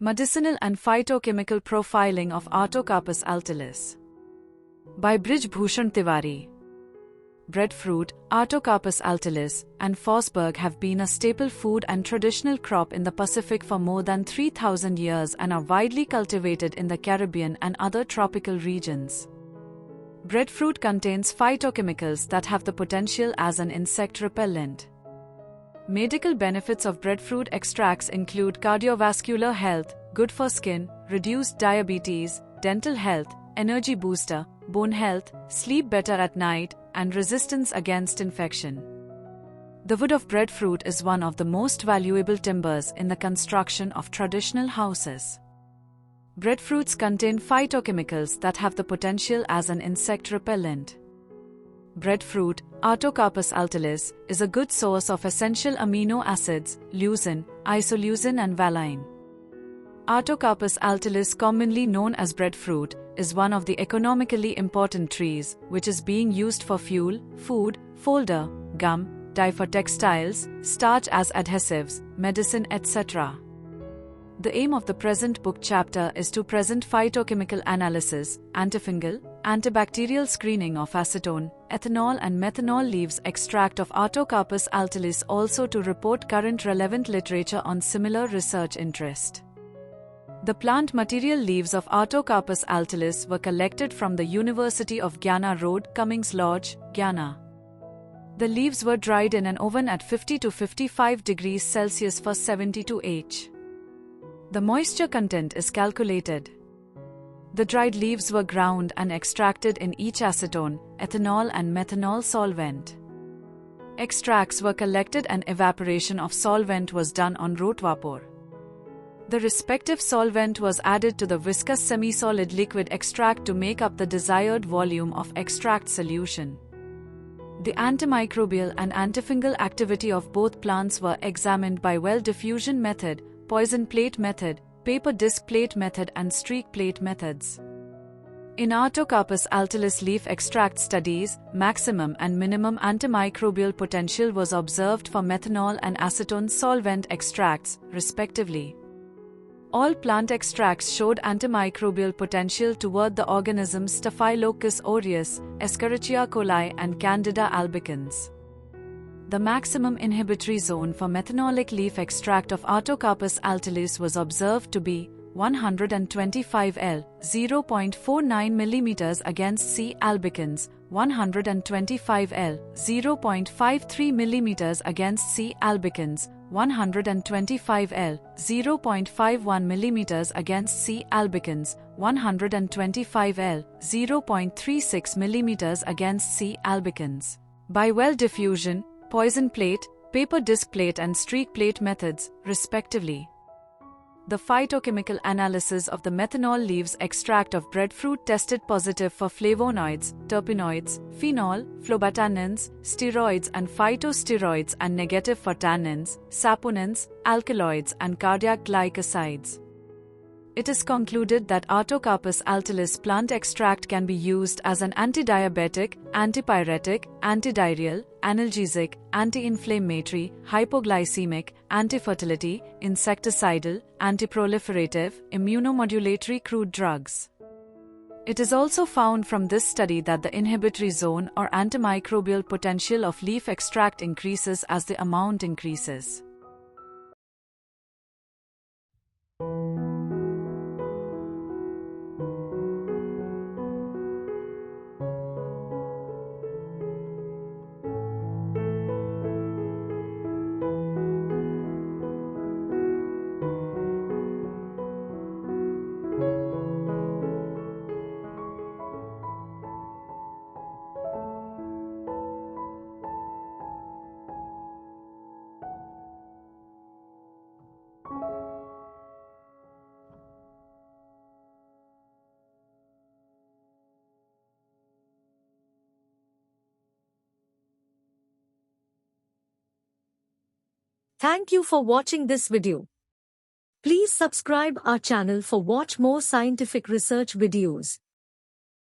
Medicinal and Phytochemical Profiling of Artocarpus altilis by Brij Bhushan Tiwari. Breadfruit, Artocarpus altilis, and Fosberg have been a staple food and traditional crop in the Pacific for more than 3,000 years and are widely cultivated in the Caribbean and other tropical regions. Breadfruit contains phytochemicals that have the potential as an insect repellent. Medical benefits of breadfruit extracts include cardiovascular health, good for skin, reduced diabetes, dental health, energy booster, bone health, sleep better at night, and resistance against infection. The wood of breadfruit is one of the most valuable timbers in the construction of traditional houses. Breadfruits contain phytochemicals that have the potential as an insect repellent. Breadfruit, Artocarpus altilis, is a good source of essential amino acids, leucine, isoleucine and valine. Artocarpus altilis, commonly known as breadfruit, is one of the economically important trees, which is being used for fuel, food, folder, gum, dye for textiles, starch as adhesives, medicine, etc. The aim of the present book chapter is to present phytochemical analysis, antifungal, antibacterial screening of acetone, ethanol and methanol leaves extract of Artocarpus altilis, also to report current relevant literature on similar research interest. The plant material leaves of Artocarpus altilis were collected from the University of Guyana Road, Cummings Lodge, Guyana. The leaves were dried in an oven at 50 to 55 degrees Celsius for 72 H. The moisture content is calculated. The dried leaves were ground and extracted in each acetone, ethanol and methanol solvent. Extracts were collected and evaporation of solvent was done on rote vapor. The respective solvent was added to the viscous semi-solid liquid extract to make up the desired volume of extract solution. The antimicrobial and antifungal activity of both plants were examined by well diffusion method, poison plate method, paper disc plate method and streak plate methods. In Artocarpus altilis leaf extract studies, maximum and minimum antimicrobial potential was observed for methanol and acetone solvent extracts, respectively. All plant extracts showed antimicrobial potential toward the organisms Staphylococcus aureus, Escherichia coli and Candida albicans. The maximum inhibitory zone for methanolic leaf extract of Artocarpus altilis was observed to be 125 L, 0.49 mm against C. albicans, 125 L, 0.53 mm against C. albicans, 125 L, 0.51 mm against C. albicans, 125 L, 0.36 mm against C. albicans. By well diffusion, poison plate, paper disc plate and streak plate methods, respectively. The phytochemical analysis of the methanol leaves extract of breadfruit tested positive for flavonoids, terpenoids, phenol, phlobatannins, steroids and phytosteroids and negative for tannins, saponins, alkaloids and cardiac glycosides. It is concluded that Artocarpus altilis plant extract can be used as an antidiabetic, antipyretic, antidiarrheal, analgesic, anti-inflammatory, hypoglycemic, antifertility, insecticidal, antiproliferative, immunomodulatory crude drugs. It is also found from this study that the inhibitory zone or antimicrobial potential of leaf extract increases as the amount increases. Thank you for watching this video. Please subscribe our channel for watch more scientific research videos.